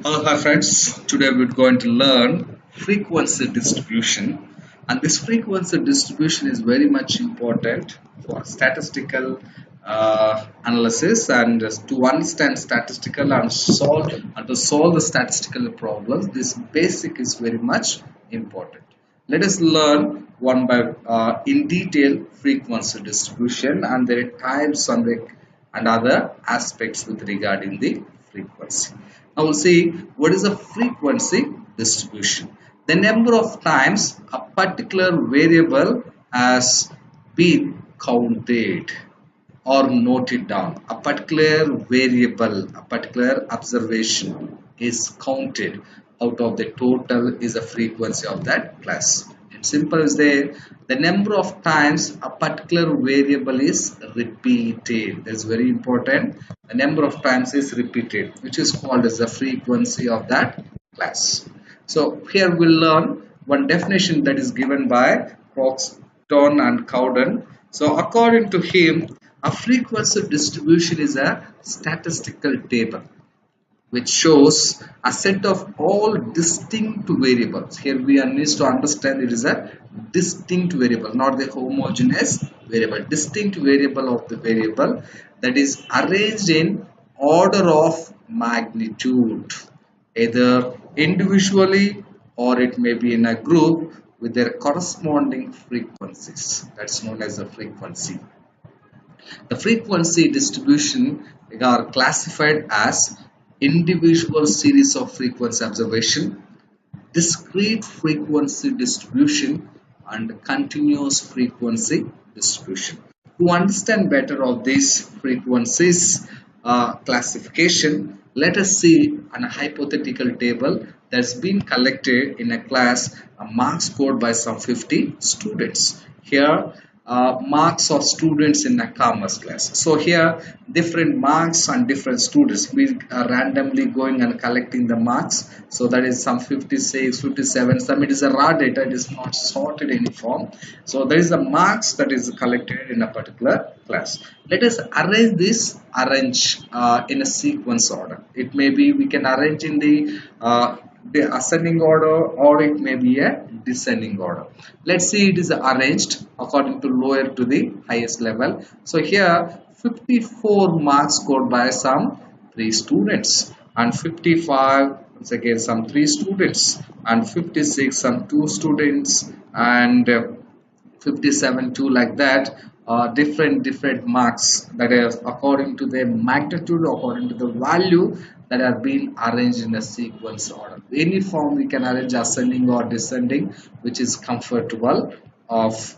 Hello, hi friends. Today we're going to learn frequency distribution, and this frequency distribution is very much important for statistical analysis and to understand statistical and to solve the statistical problems. This basic is very much important. Let us learn one by in detail frequency distribution and their types and other aspects with regarding the frequency. Now we'll see what is a frequency distribution. The number of times a particular variable has been counted or noted down. A particular variable, a particular observation is counted out of the total is a frequency of that class. It's simple as the number of times a particular variable is repeated. That's very important. The number of times is repeated, which is called as the frequency of that class. So here we'll learn one definition that is given by Croxton and Cowden. So according to him, a frequency distribution is a statistical table which shows a set of all distinct variables. Here we need to understand it is a distinct variable, not the homogeneous variable. Distinct variable of the variable that is arranged in order of magnitude, either individually or it may be in a group with their corresponding frequencies. That's known as a frequency. The frequency distribution are classified as individual series of frequency observation, discrete frequency distribution, and continuous frequency distribution. To understand better of these frequencies classification, let us see an hypothetical table that's been collected in a class, marks scored by some 50 students. Here marks of students in a commerce class. So here different marks and different students. We are randomly going and collecting the marks. So that is some 56, 57. Some it is a raw data. It is not sorted in any form. So there is a marks that is collected in a particular class. Let us arrange this in a sequence order. It may be we can arrange in the ascending order or it may be a descending order. Let's see it is arranged according to lower to the highest level. So here 54 marks scored by some 3 students and 55 once again some 3 students and 56 some 2 students and 57 2 like that. Different marks that is according to their magnitude, according to the value that are being arranged in a sequence order. Any form we can arrange ascending or descending, which is comfortable of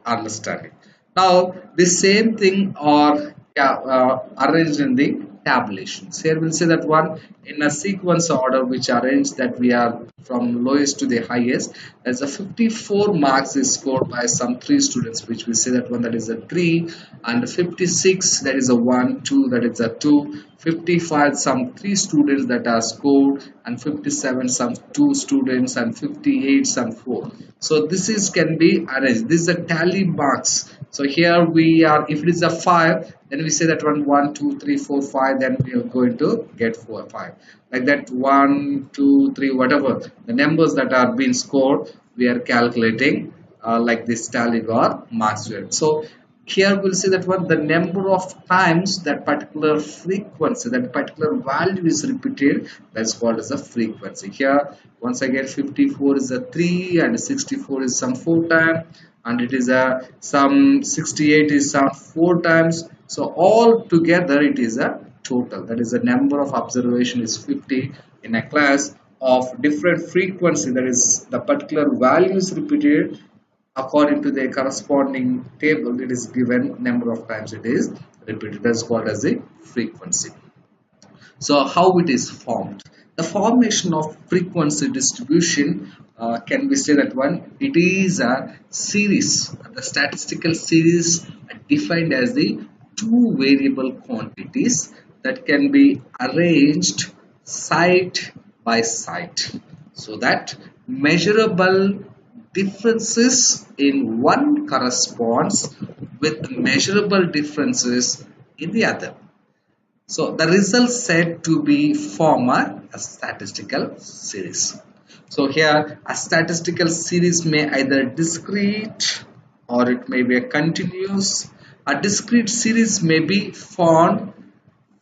understanding. Now the same thing are arranged in the tabulations. Here we'll say that one in a sequence order which arranged that we are from lowest to the highest. As a 54 marks is scored by some 3 students, which we say that one that is a 3, and 56 that is a 1, 2 that is a 2, 55 some 3 students that are scored, and 57 some 2 students, and 58 some 4. So this is can be arranged. This is a tally marks. So here we are, if it is a 5, then we say that 1, 2, 3, 4, 5, then we are going to get 4, 5. Like that 1, 2, 3, whatever. The numbers that are being scored, we are calculating like this tally or marks. So here we'll see that one the number of times that particular frequency, that particular value is repeated, that's called as a frequency. Here once again 54 is a 3 and 64 is some 4 times and it is a some 68 is some 4 times. So all together it is a total, that is the number of observation is 50 in a class of different frequency, that is the particular value is repeated according to the corresponding table. It is given number of times it is repeated. That's called as a frequency. So how it is formed? The formation of frequency distribution can be said that one it is a series, the statistical series defined as the 2 variable quantities that can be arranged side by side so that measurable differences in one corresponds with measurable differences in the other. So the result said to be form a statistical series. So here a statistical series may either discrete or it may be a continuous. A discrete series may be formed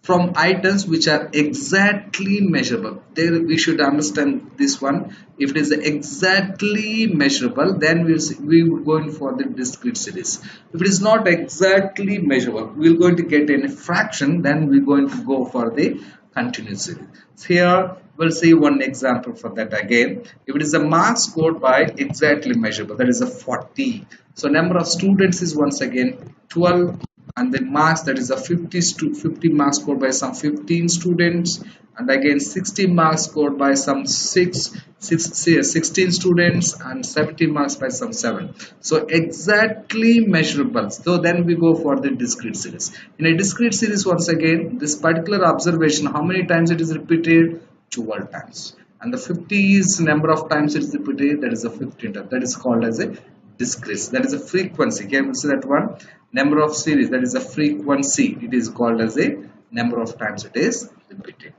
from items which are exactly measurable. There we should understand this one. If it is exactly measurable, then we will going for the discrete series. If it is not exactly measurable, we are going to get a fraction, then we are going to go for the continuous series. So here we'll see one example for that again. If it is a mark scored by exactly measurable, that is a 40. So number of students is once again 12, and then marks, that is a 50 marks scored by some 15 students, and again 60 marks scored by some 16 students, and 70 marks by some 7. So exactly measurable. So then we go for the discrete series. In a discrete series, once again this particular observation, how many times it is repeated? 12 times, and the 50 is number of times it is repeated, that is a 15 times. That is called as a discrete. That is a frequency. Here we see that one, number of series, that is a frequency. It is called as a number of times it is repeated.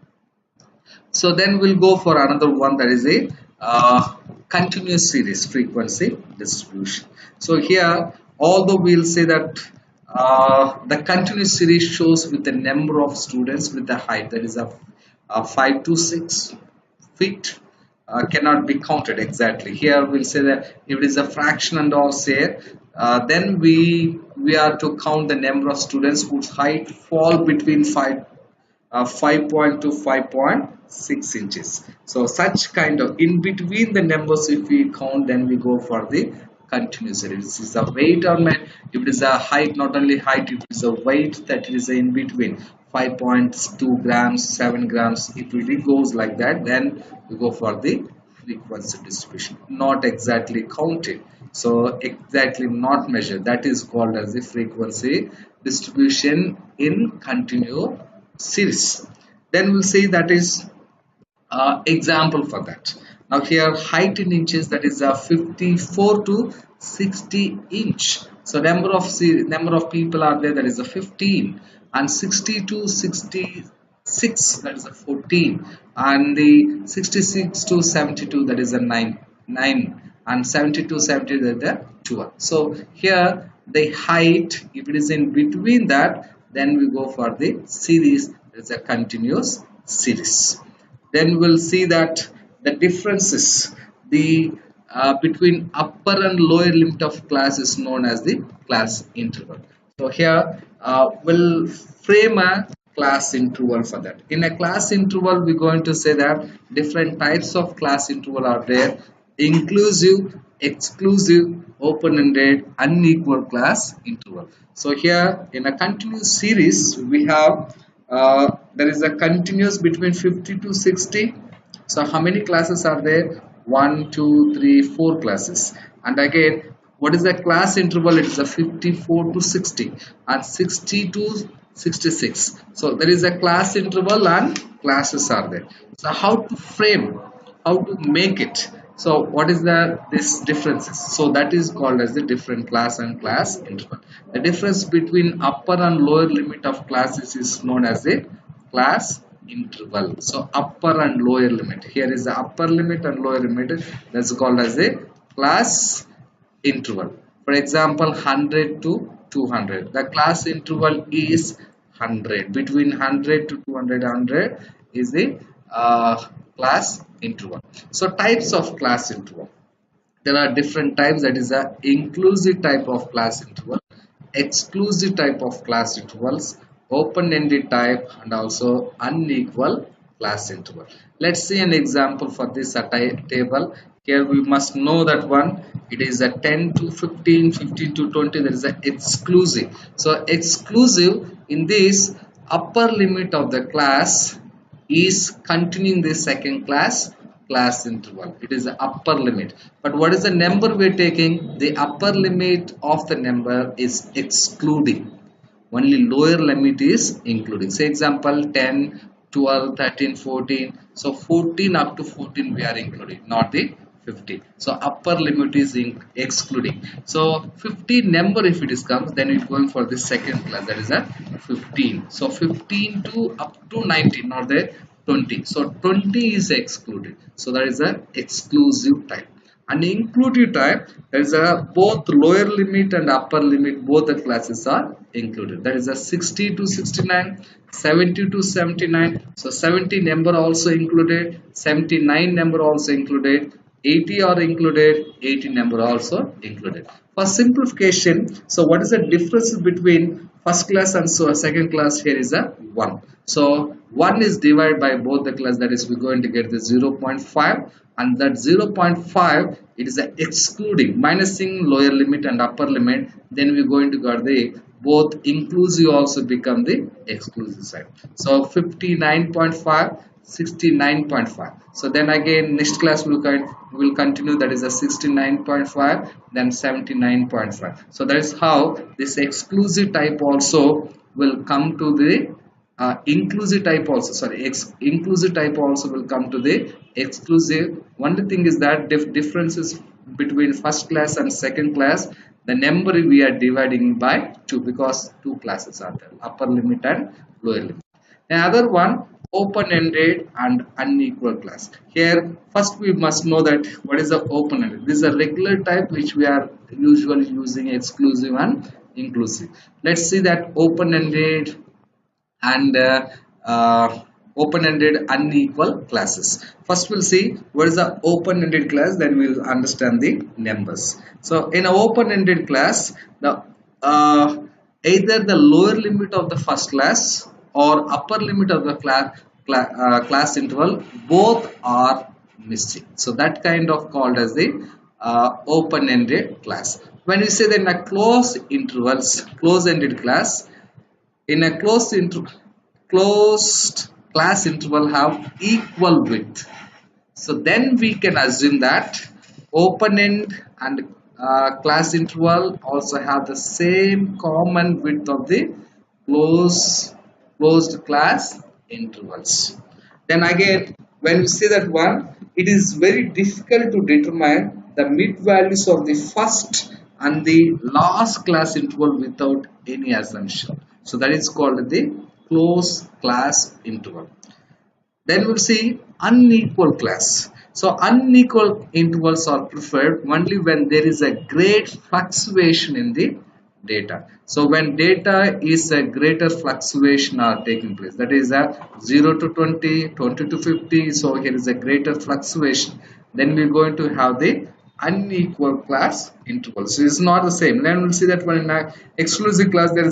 So then we'll go for another one, that is a continuous series frequency distribution. So here, although we'll say that the continuous series shows with the number of students with the height, that is a 5 to 6 feet, cannot be counted exactly. Here we'll say that if it is a fraction and all say, then we are to count the number of students whose height fall between 5.2 to 5.6 inches. So such kind of in between the numbers, if we count, then we go for the continuous series. This is the weight or if it is a height, not only height, it is a weight that is in between 5.2 grams, 7 grams. It really goes like that. Then we go for the frequency distribution, not exactly counted, so exactly not measured. That is called as the frequency distribution in continuous series. Then we'll see that is example for that. Now here height in inches, that is a 54 to 60 inch. So number of people are there, that is a 15, and 60 to 66, that is a 14, and the 66 to 72, that is a 9, and 70 to 70, that is a 12. So here the height, if it is in between that, then we go for the series. It's a continuous series. Then we'll see that the differences between upper and lower limit of class is known as the class interval. So here we'll frame a class interval for that. In a class interval, we're going to say that different types of class interval are there: inclusive, exclusive, open-ended, unequal class interval. So here in a continuous series, we have there is a continuous between 50 to 60. So how many classes are there? 1, 2, 3, 4 classes. And again, what is the class interval? It is a 54 to 60 and 60 to 66. So there is a class interval and classes are there. So how to frame, how to make it? So what is this differences? So that is called as the different class and class interval. The difference between upper and lower limit of classes is known as a class interval. So upper and lower limit. Here is the upper limit and lower limit. That's called as a class interval. For example, 100 to 200. The class interval is 100. Between 100 to 200 is the class interval. So types of class interval. There are different types. That is a inclusive type of class interval, exclusive type of class intervals, open-ended type, and also unequal class interval. Let's see an example for this table. Here we must know that one, it is a 10 to 15, 15 to 20, there is an exclusive. So exclusive, in this upper limit of the class is continuing the second class interval. It is the upper limit. But what is the number we are taking? The upper limit of the number is excluding. Only lower limit is including. Say example 10, 12, 13, 14. So 14 up to 14 we are including, not the 50. So upper limit is excluding. So 15 number if it is comes, then it's going for the second class, that is a 15. So 15 to up to 19 or the 20. So 20 is excluded. So that is a exclusive type. And inclusive type, there is a both lower limit and upper limit, both the classes are included. That is a 60 to 69, 70 to 79. So 70 number also included, 79 number also included, 80 are included, 80 number also included. For simplification, so what is the difference between first class and so second class? Here is a 1. So 1 is divided by both the class, that is we're going to get the 0.5, and that 0.5 it is a excluding, minusing lower limit and upper limit, then we're going to get the both inclusive also become the exclusive side. So 59.5, 69.5. So then again next class will continue, that is a 69.5, then 79.5. So that is how this exclusive type also will come to the inclusive type also, sorry, inclusive type also will come to the exclusive. Only thing is that differences between first class and second class, the number we are dividing by 2 because 2 classes are there, upper limit and lower limit. The other one, open-ended and unequal class. Here first we must know that what is the open-ended. This is a regular type which we are usually using exclusive and inclusive. Let's see that open-ended and open-ended unequal classes. First we'll see what is the open-ended class, then we'll understand the numbers. So in an open-ended class, the either the lower limit of the first class or upper limit of the class interval, both are missing. So that kind of called as the open-ended class. When we say that in a closed-ended class, in a closed class interval have equal width. So then we can assume that open end and class interval also have the same common width of the closed class intervals. Then again, when we say that one, it is very difficult to determine the mid values of the first and the last class interval without any assumption. So that is called the closed class interval. Then we'll see unequal class. So unequal intervals are preferred only when there is a great fluctuation in the data. So when data is a greater fluctuation are taking place, that is a 0 to 20, 20 to 50. So here is a greater fluctuation. Then we're going to have the unequal class intervals. So it's not the same. Then we'll see that when in an exclusive class there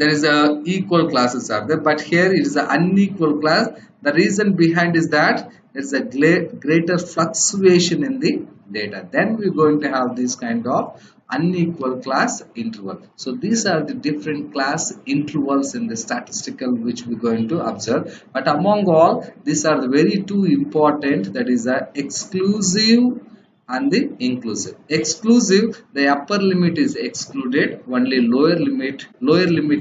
is a equal classes are there, but here it is an unequal class. The reason behind is that there is a greater fluctuation in the data. Then we're going to have this kind of unequal class interval. So these are the different class intervals in the statistical which we're going to observe. But among all, these are the very two important, that is a exclusive and the inclusive. Exclusive, the upper limit is excluded, only lower limit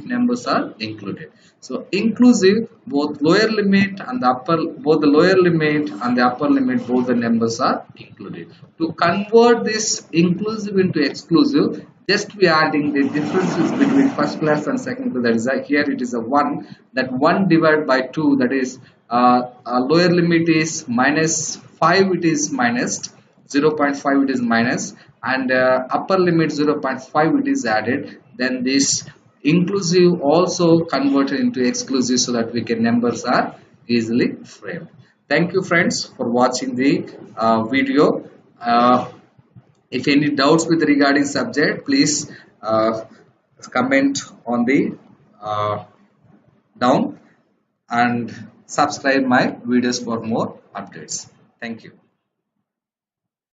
numbers are included. So inclusive, both lower limit and both the lower limit and the upper limit, both the numbers are included. To convert this inclusive into exclusive, just we are adding the differences between first class and second class. That is here it is a 1, that 1 divided by 2, that is lower limit is minus 5, it is minus 0.5, it is minus, and upper limit 0.5 it is added. Then this inclusive also converted into exclusive so that we can numbers are easily framed. Thank you friends for watching the video. If any doubts with regarding subject, please comment on the down and subscribe my videos for more updates. Thank you.